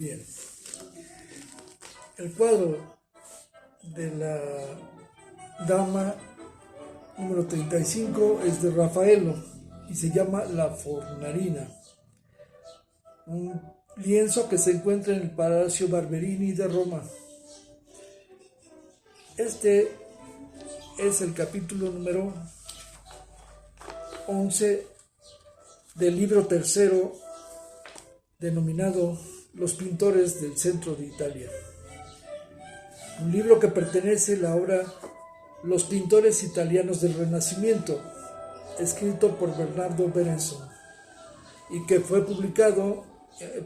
Bien, el cuadro de la dama número 35 es de Rafaelo y se llama La Fornarina, un lienzo que se encuentra en el Palacio Barberini de Roma. Este es el capítulo número 11 del libro tercero denominado Los pintores del centro de Italia. Un libro que pertenece a la obra Los pintores italianos del Renacimiento, escrito por Bernardo Berenson y que fue publicado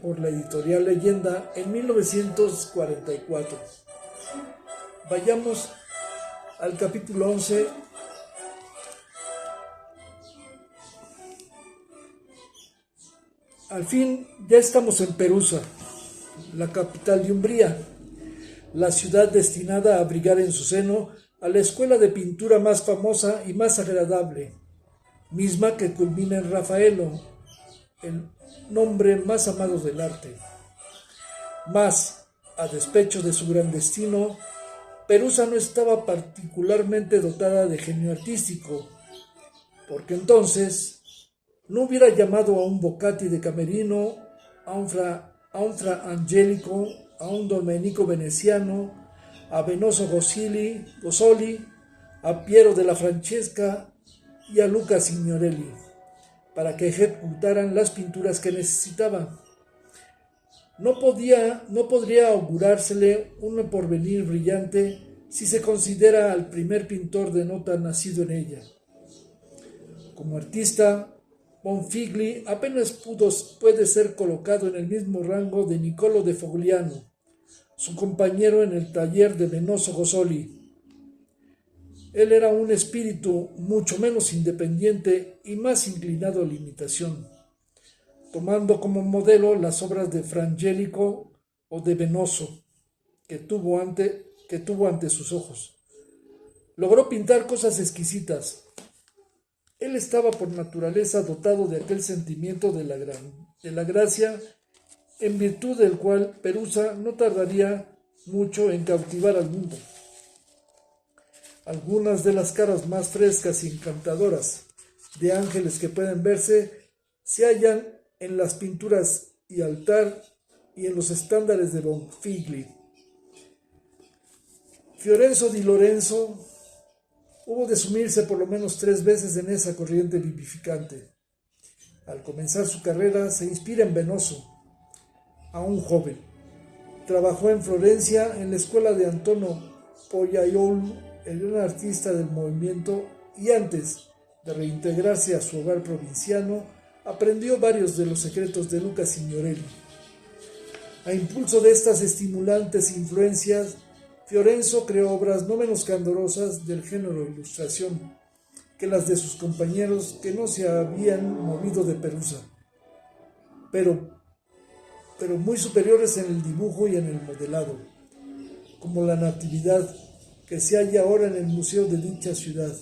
por la editorial Leyenda en 1944. Vayamos al capítulo 11. Al fin ya estamos en Perusa, la capital de Umbría, la ciudad destinada a abrigar en su seno a la escuela de pintura más famosa y más agradable, misma que culmina en Rafaelo, el nombre más amado del arte. Mas, a despecho de su gran destino, Perusa no estaba particularmente dotada de genio artístico, porque entonces no hubiera llamado a un Boccati de Camerino, a un Fra Angelico, a un Domenico Veneziano, a Venoso Gozzoli, a Piero della Francesca y a Luca Signorelli, para que ejecutaran las pinturas que necesitaba. No podría augurársele un porvenir brillante si se considera al primer pintor de nota nacido en ella. Como artista, Bonfigli apenas puede ser colocado en el mismo rango de Niccolò de Fogliano, su compañero en el taller de Venoso Gozzoli. Él era un espíritu mucho menos independiente y más inclinado a la imitación, tomando como modelo las obras de Fra Angelico o de Venoso, que tuvo ante sus ojos. Logró pintar cosas exquisitas. Él estaba por naturaleza dotado de aquel sentimiento de la gracia, en virtud del cual Perusa no tardaría mucho en cautivar al mundo. Algunas de las caras más frescas y encantadoras de ángeles que pueden verse se hallan en las pinturas y altar y en los estándares de Bonfigli. Fiorenzo di Lorenzo hubo de sumirse por lo menos 3 veces en esa corriente vivificante. Al comenzar su carrera se inspira en Venoso, aún joven. Trabajó en Florencia en la escuela de Antonio Pollaiolo, el gran artista del movimiento, y antes de reintegrarse a su hogar provinciano, aprendió varios de los secretos de Luca Signorelli. A impulso de estas estimulantes influencias, Fiorenzo creó obras no menos candorosas del género ilustración que las de sus compañeros que no se habían movido de Perusa, pero muy superiores en el dibujo y en el modelado, como la Natividad que se halla ahora en el museo de dicha ciudad.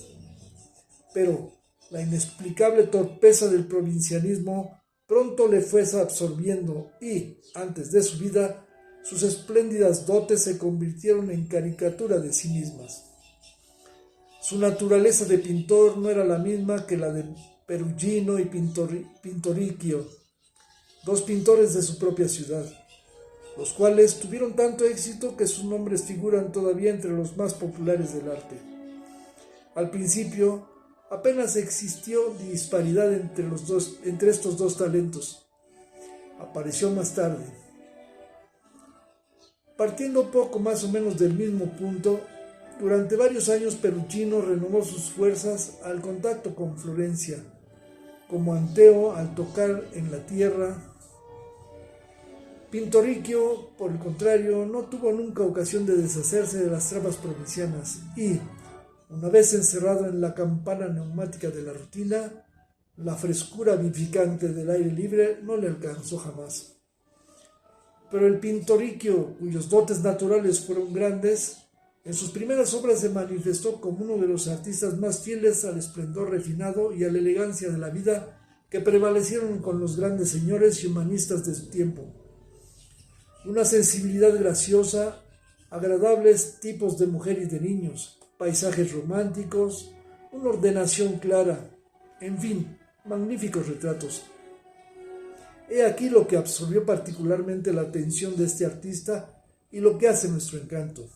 Pero la inexplicable torpeza del provincianismo pronto le fue absorbiendo y, antes de su vida, sus espléndidas dotes se convirtieron en caricatura de sí mismas. Su naturaleza de pintor no era la misma que la de Perugino y Pintoricchio, 2 pintores de su propia ciudad, los cuales tuvieron tanto éxito que sus nombres figuran todavía entre los más populares del arte. Al principio, apenas existió disparidad entre estos 2 talentos. Apareció más tarde. Partiendo poco más o menos del mismo punto, durante varios años Perugino renovó sus fuerzas al contacto con Florencia, como Anteo al tocar en la tierra. Pintoricchio, por el contrario, no tuvo nunca ocasión de deshacerse de las tramas provincianas y, una vez encerrado en la campana neumática de la rutina, la frescura vivificante del aire libre no le alcanzó jamás. Pero el Pintoricchio, cuyos dotes naturales fueron grandes, en sus primeras obras se manifestó como uno de los artistas más fieles al esplendor refinado y a la elegancia de la vida que prevalecieron con los grandes señores y humanistas de su tiempo. una sensibilidad graciosa, agradables tipos de mujer y de niños, paisajes románticos, una ordenación clara, en fin, magníficos retratos. He aquí lo que absorbió particularmente la atención de este artista y lo que hace nuestro encanto.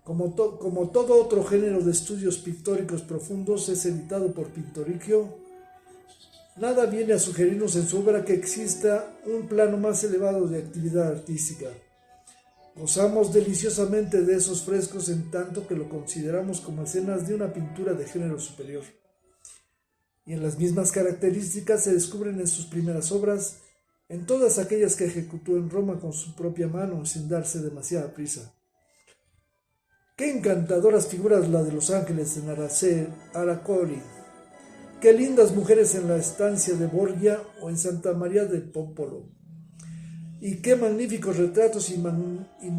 Como todo otro género de estudios pictóricos profundos es editado por Pintoricchio, nada viene a sugerirnos en su obra que exista un plano más elevado de actividad artística. Gozamos deliciosamente de esos frescos en tanto que lo consideramos como escenas de una pintura de género superior. Y en las mismas características se descubren en sus primeras obras, en todas aquellas que ejecutó en Roma con su propia mano sin darse demasiada prisa. Qué encantadoras figuras la de los ángeles en Aracori, qué lindas mujeres en la estancia de Borgia o en Santa María del Popolo, y qué magníficos retratos y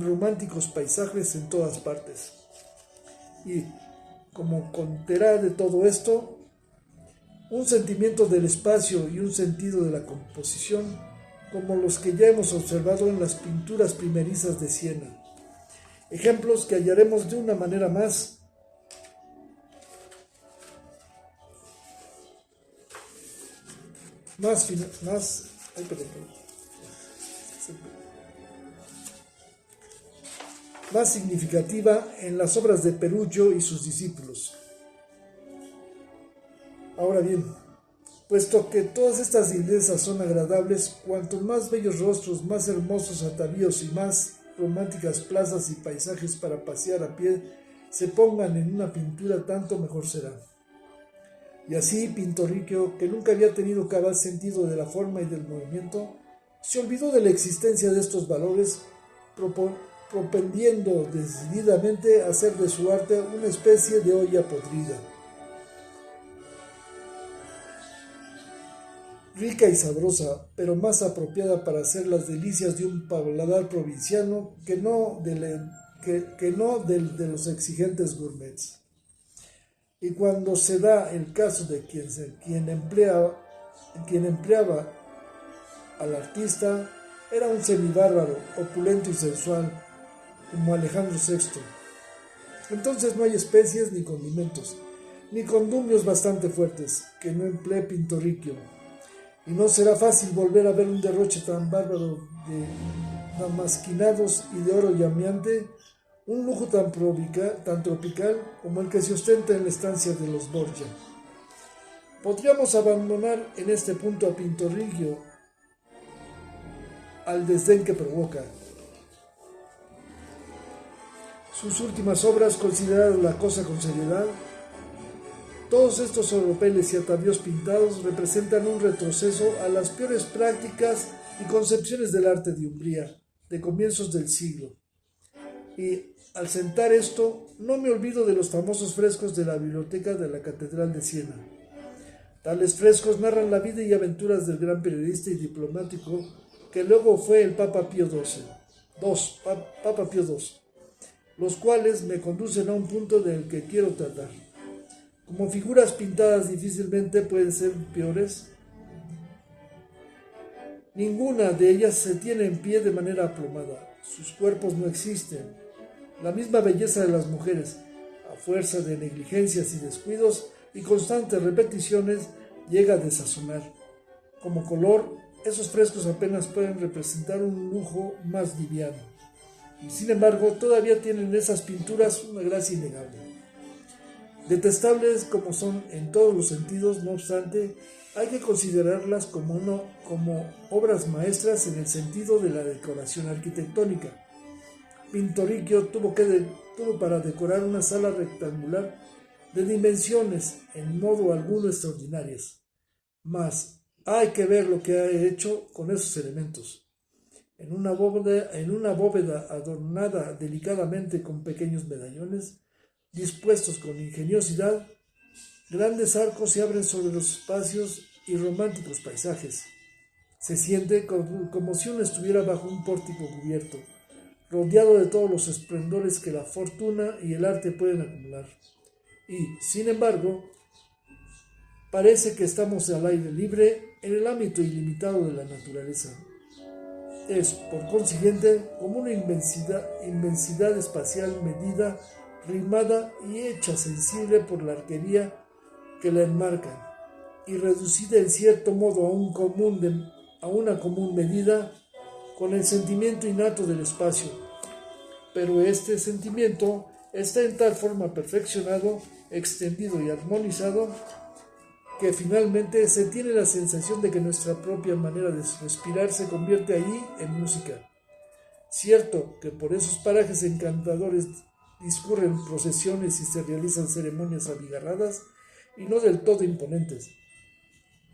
románticos paisajes en todas partes. Y como conterá de todo esto, un sentimiento del espacio y un sentido de la composición, como los que ya hemos observado en las pinturas primerizas de Siena. Ejemplos que hallaremos de una manera más significativa en las obras de Peruggio y sus discípulos. Ahora bien, puesto que todas estas iglesias son agradables, cuanto más bellos rostros, más hermosos atavíos y más románticas plazas y paisajes para pasear a pie se pongan en una pintura, tanto mejor será. Y así Pintoricchio, que nunca había tenido cabal sentido de la forma y del movimiento, se olvidó de la existencia de estos valores, propendiendo decididamente a hacer de su arte una especie de olla podrida, rica y sabrosa, pero más apropiada para hacer las delicias de un paladar provinciano que no del de los exigentes gourmets. Y cuando se da el caso de quien empleaba al artista, era un semibárbaro, opulento y sensual, como Alejandro VI. Entonces no hay especies ni condimentos, ni condumios bastante fuertes, que no emplee Pintoricchio. Y no será fácil volver a ver un derroche tan bárbaro de damasquinados y de oro llameante, un lujo tan tropical como el que se ostenta en la estancia de los Borgia. Podríamos abandonar en este punto a Pintoricchio al desdén que provoca. Sus últimas obras, consideradas la cosa con seriedad, todos estos oropeles y atavíos pintados representan un retroceso a las peores prácticas y concepciones del arte de Umbría de comienzos del siglo. Y al sentar esto, no me olvido de los famosos frescos de la biblioteca de la Catedral de Siena. Tales frescos narran la vida y aventuras del gran periodista y diplomático que luego fue el Papa Pío XII, los cuales me conducen a un punto del que quiero tratar. Como figuras pintadas difícilmente pueden ser peores, ninguna de ellas se tiene en pie de manera aplomada. Sus cuerpos no existen. La misma belleza de las mujeres, a fuerza de negligencias y descuidos y constantes repeticiones, llega a desazonar. Como color, esos frescos apenas pueden representar un lujo más liviano. Y sin embargo, todavía tienen esas pinturas una gracia innegable. Detestables como son en todos los sentidos, no obstante, hay que considerarlas como obras maestras en el sentido de la decoración arquitectónica. Pintoricchio tuvo para decorar una sala rectangular de dimensiones en modo alguno extraordinarias. Mas hay que ver lo que ha hecho con esos elementos. En una bóveda adornada delicadamente con pequeños medallones, dispuestos con ingeniosidad, grandes arcos se abren sobre los espacios y románticos paisajes. Se siente como si uno estuviera bajo un pórtico cubierto, rodeado de todos los esplendores que la fortuna y el arte pueden acumular. Y, sin embargo, parece que estamos al aire libre en el ámbito ilimitado de la naturaleza. Es, por consiguiente, como una inmensidad espacial medida, rimada y hecha sensible por la arquería que la enmarca, y reducida en cierto modo a una común medida con el sentimiento innato del espacio. Pero este sentimiento está en tal forma perfeccionado, extendido y armonizado que finalmente se tiene la sensación de que nuestra propia manera de respirar se convierte allí en música. Cierto que por esos parajes encantadores discurren procesiones y se realizan ceremonias abigarradas y no del todo imponentes,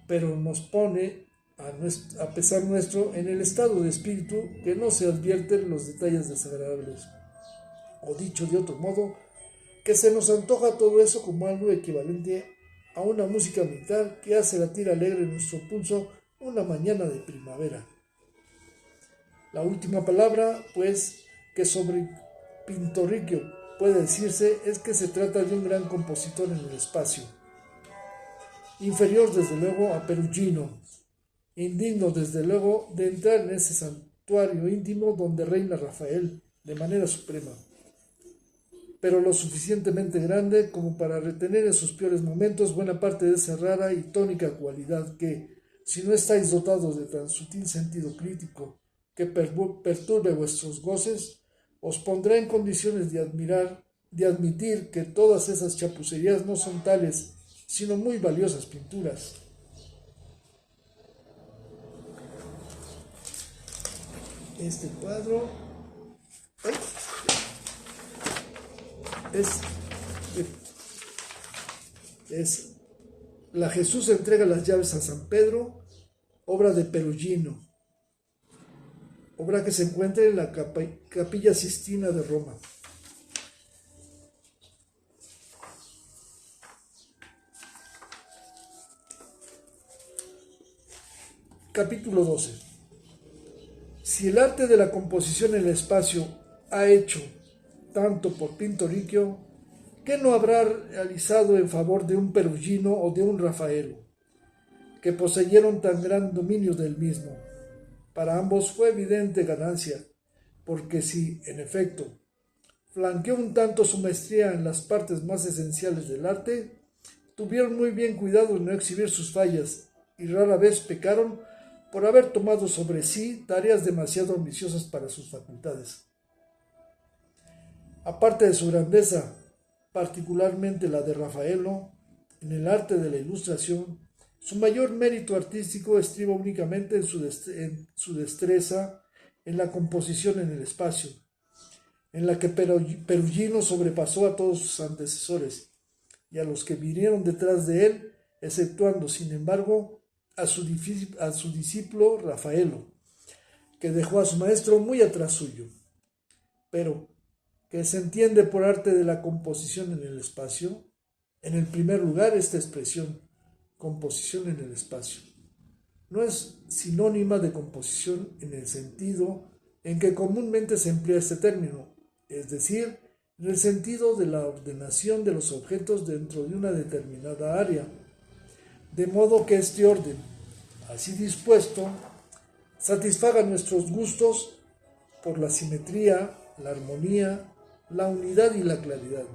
pero nos pone, a pesar nuestro, en el estado de espíritu que no se advierten los detalles desagradables. O dicho de otro modo, que se nos antoja todo eso como algo equivalente a una música militar que hace latir alegre nuestro pulso una mañana de primavera. La última palabra, pues, que sobre Pinturicchio puede decirse es que se trata de un gran compositor en el espacio, inferior desde luego a Perugino, indigno desde luego de entrar en ese santuario íntimo donde reina Rafael de manera suprema, pero lo suficientemente grande como para retener en sus peores momentos buena parte de esa rara y tónica cualidad que, si no estáis dotados de tan sutil sentido crítico que perturbe vuestros goces, os pondrá en condiciones de admitir que todas esas chapucerías no son tales, sino muy valiosas pinturas. Este cuadro es La Jesús entrega las llaves a San Pedro, obra de Perugino, obra que se encuentra en la Capilla Sistina de Roma. Capítulo 12. Si el arte de la composición en el espacio ha hecho tanto por Pinturicchio, ¿qué no habrá realizado en favor de un Perugino o de un Rafaelo, que poseyeron tan gran dominio del mismo? Para ambos fue evidente ganancia, porque si, en efecto, flanqueó un tanto su maestría en las partes más esenciales del arte, tuvieron muy bien cuidado de no exhibir sus fallas y rara vez pecaron por haber tomado sobre sí tareas demasiado ambiciosas para sus facultades. Aparte de su grandeza, particularmente la de Rafaelo, en el arte de la ilustración, su mayor mérito artístico estriba únicamente en su destreza en la composición en el espacio, en la que Perugino sobrepasó a todos sus antecesores y a los que vinieron detrás de él, exceptuando, sin embargo, a su discípulo Rafaelo, que dejó a su maestro muy atrás suyo. Pero, ¿qué se entiende por arte de la composición en el espacio? En el primer lugar, esta expresión, composición en el espacio, no es sinónima de composición en el sentido en que comúnmente se emplea este término, es decir, en el sentido de la ordenación de los objetos dentro de una determinada área, de modo que este orden, así dispuesto, satisfaga nuestros gustos por la simetría, la armonía, la unidad y la claridad.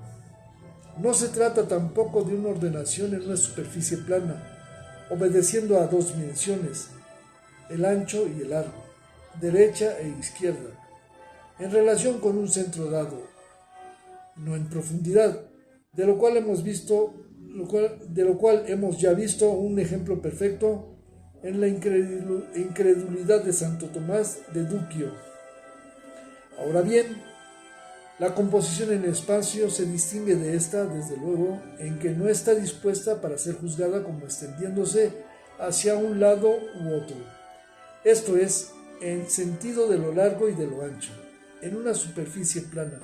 No se trata tampoco de una ordenación en una superficie plana, obedeciendo a dos dimensiones, el ancho y el largo, derecha e izquierda, en relación con un centro dado, no en profundidad, de lo cual hemos ya visto un ejemplo perfecto en la incredulidad de Santo Tomás de Duquio. Ahora bien, la composición en el espacio se distingue de esta, desde luego, en que no está dispuesta para ser juzgada como extendiéndose hacia un lado u otro, esto es, en sentido de lo largo y de lo ancho, en una superficie plana,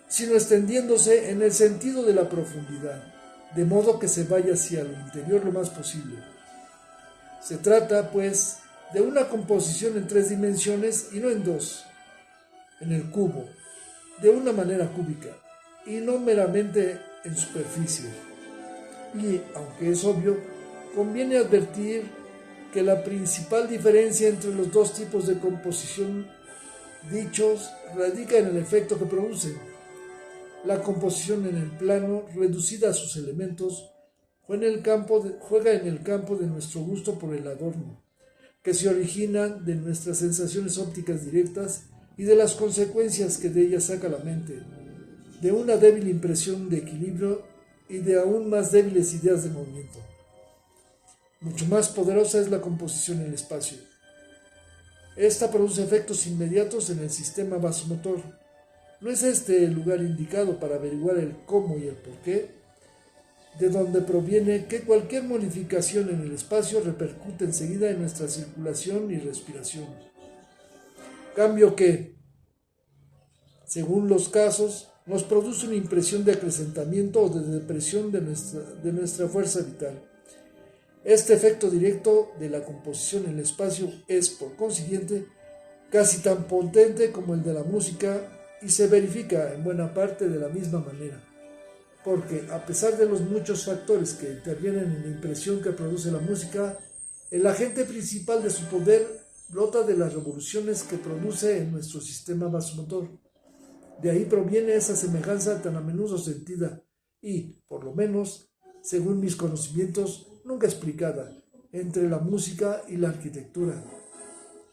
sino extendiéndose en el sentido de la profundidad, de modo que se vaya hacia lo interior lo más posible. Se trata, pues, de una composición en tres dimensiones y no en dos, en el cubo, de una manera cúbica, y no meramente en superficie. Y, aunque es obvio, conviene advertir que la principal diferencia entre los dos tipos de composición dichos radica en el efecto que producen. La composición en el plano, reducida a sus elementos, juega en el campo de nuestro gusto por el adorno, que se origina de nuestras sensaciones ópticas directas y de las consecuencias que de ellas saca la mente, de una débil impresión de equilibrio y de aún más débiles ideas de movimiento. Mucho más poderosa es la composición en el espacio. Esta produce efectos inmediatos en el sistema vasomotor. ¿No es este el lugar indicado para averiguar el cómo y el por qué? De donde proviene que cualquier modificación en el espacio repercute enseguida en nuestra circulación y respiración. Cambio que, según los casos, nos produce una impresión de acrecentamiento o de depresión de nuestra fuerza vital. Este efecto directo de la composición en el espacio es, por consiguiente, casi tan potente como el de la música y se verifica en buena parte de la misma manera, porque a pesar de los muchos factores que intervienen en la impresión que produce la música, el agente principal de su poder brota de las revoluciones que produce en nuestro sistema vasomotor. De ahí proviene esa semejanza tan a menudo sentida y, por lo menos, según mis conocimientos, nunca explicada, entre la música y la arquitectura.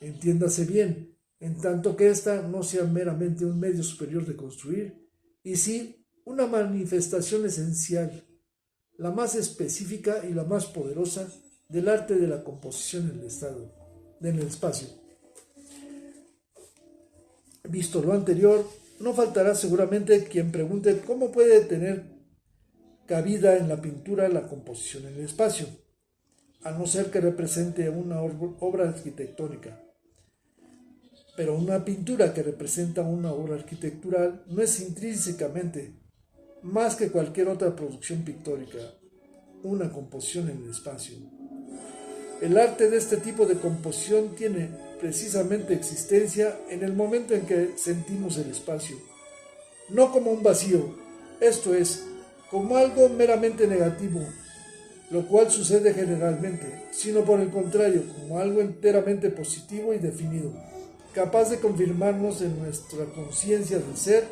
Entiéndase bien, en tanto que ésta no sea meramente un medio superior de construir, y sí una manifestación esencial, la más específica y la más poderosa del arte de la composición en el espacio. Visto lo anterior, no faltará seguramente quien pregunte cómo puede tener cabida en la pintura la composición en el espacio, a no ser que represente una obra arquitectónica. Pero una pintura que representa una obra arquitectural no es intrínsecamente, más que cualquier otra producción pictórica, una composición en el espacio. El arte de este tipo de composición tiene precisamente existencia en el momento en que sentimos el espacio, no como un vacío, esto es, como algo meramente negativo, lo cual sucede generalmente, sino por el contrario, como algo enteramente positivo y definido, capaz de confirmarnos en nuestra conciencia del ser,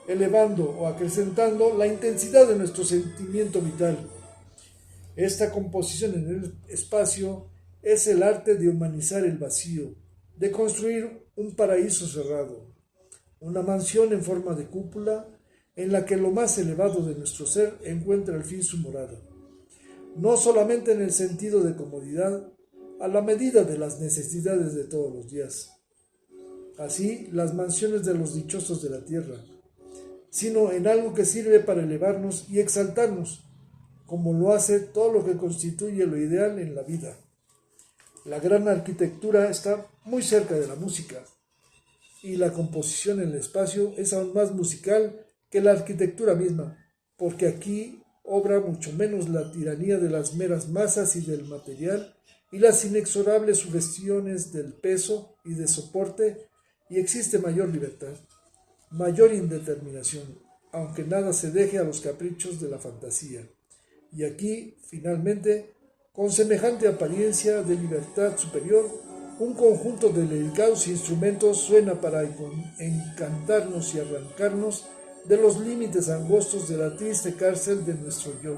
elevando o acrecentando la intensidad de nuestro sentimiento vital. Esta composición en el espacio es el arte de humanizar el vacío, de construir un paraíso cerrado, una mansión en forma de cúpula en la que lo más elevado de nuestro ser encuentra al fin su morada, no solamente en el sentido de comodidad, a la medida de las necesidades de todos los días, así las mansiones de los dichosos de la tierra, sino en algo que sirve para elevarnos y exaltarnos, como lo hace todo lo que constituye lo ideal en la vida. La gran arquitectura está muy cerca de la música, y la composición en el espacio es aún más musical que la arquitectura misma, porque aquí obra mucho menos la tiranía de las meras masas y del material y las inexorables sugestiones del peso y de soporte, y existe mayor libertad, mayor indeterminación, aunque nada se deje a los caprichos de la fantasía. Y aquí, finalmente, con semejante apariencia de libertad superior, un conjunto de delicados instrumentos suena para encantarnos y arrancarnos de los límites angostos de la triste cárcel de nuestro yo,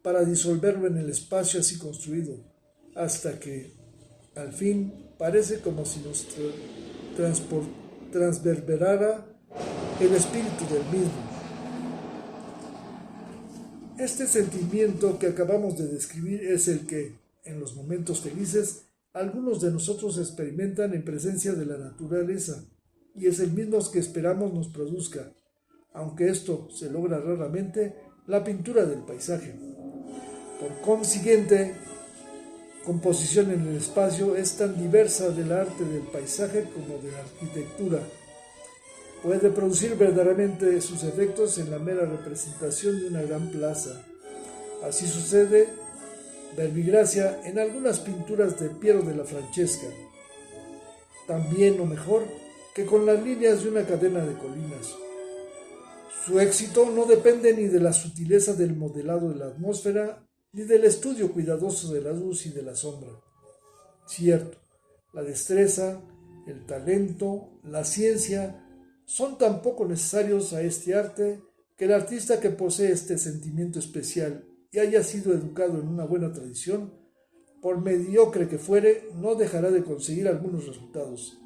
para disolverlo en el espacio así construido, hasta que, al fin, parece como si nos transverberara el espíritu del mismo. Este sentimiento que acabamos de describir es el que, en los momentos felices, algunos de nosotros experimentan en presencia de la naturaleza, y es el mismo que esperamos nos produzca, aunque esto se logra raramente, la pintura del paisaje. Por consiguiente, composición en el espacio es tan diversa del arte del paisaje como de la arquitectura. Puede producir verdaderamente sus efectos en la mera representación de una gran plaza. Así sucede, verbigracia, en algunas pinturas de Piero della Francesca. También o mejor que con las líneas de una cadena de colinas. Su éxito no depende ni de la sutileza del modelado de la atmósfera, ni del estudio cuidadoso de la luz y de la sombra. Cierto, la destreza, el talento, la ciencia son tan poco necesarios a este arte que el artista que posee este sentimiento especial y haya sido educado en una buena tradición, por mediocre que fuere, no dejará de conseguir algunos resultados,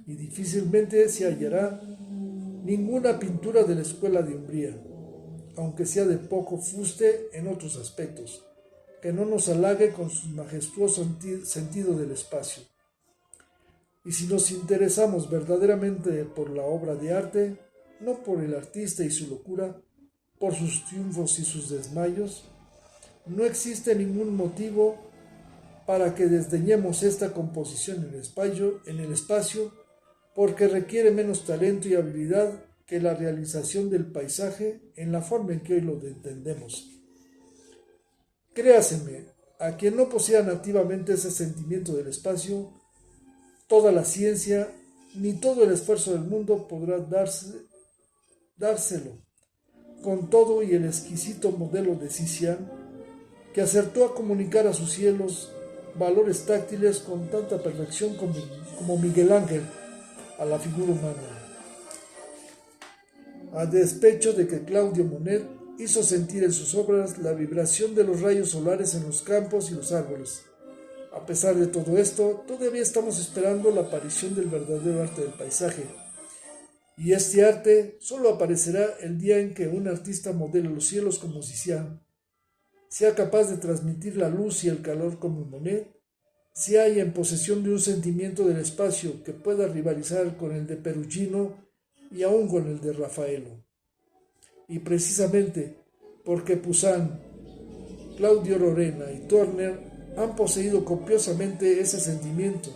y difícilmente se hallará ninguna pintura de la escuela de Umbría, aunque sea de poco fuste en otros aspectos, que no nos halague con su majestuoso sentido del espacio. Y si nos interesamos verdaderamente por la obra de arte, no por el artista y su locura, por sus triunfos y sus desmayos, no existe ningún motivo para que desdeñemos esta composición en el espacio, porque requiere menos talento y habilidad que la realización del paisaje en la forma en que hoy lo entendemos. Créaseme, a quien no posea nativamente ese sentimiento del espacio, toda la ciencia ni todo el esfuerzo del mundo podrá dárselo, con todo y el exquisito modelo de Tician, que acertó a comunicar a sus cielos valores táctiles con tanta perfección como Miguel Ángel a la figura humana. A despecho de que Claudio Monet hizo sentir en sus obras la vibración de los rayos solares en los campos y los árboles. A pesar de todo esto, todavía estamos esperando la aparición del verdadero arte del paisaje. Y este arte solo aparecerá el día en que un artista modele los cielos como Tician, sea capaz de transmitir la luz y el calor como Monet, se halla en posesión de un sentimiento del espacio que pueda rivalizar con el de Perugino y aún con el de Rafaelo. Y precisamente porque Poussin, Claudio Lorena y Turner han poseído copiosamente ese sentimiento,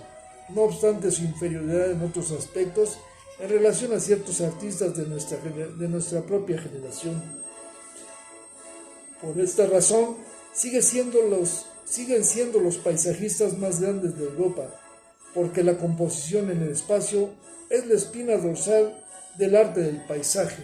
no obstante su inferioridad en otros aspectos en relación a ciertos artistas de nuestra propia generación. Por esta razón, siguen siendo los paisajistas más grandes de Europa, porque la composición en el espacio es la espina dorsal del arte del paisaje.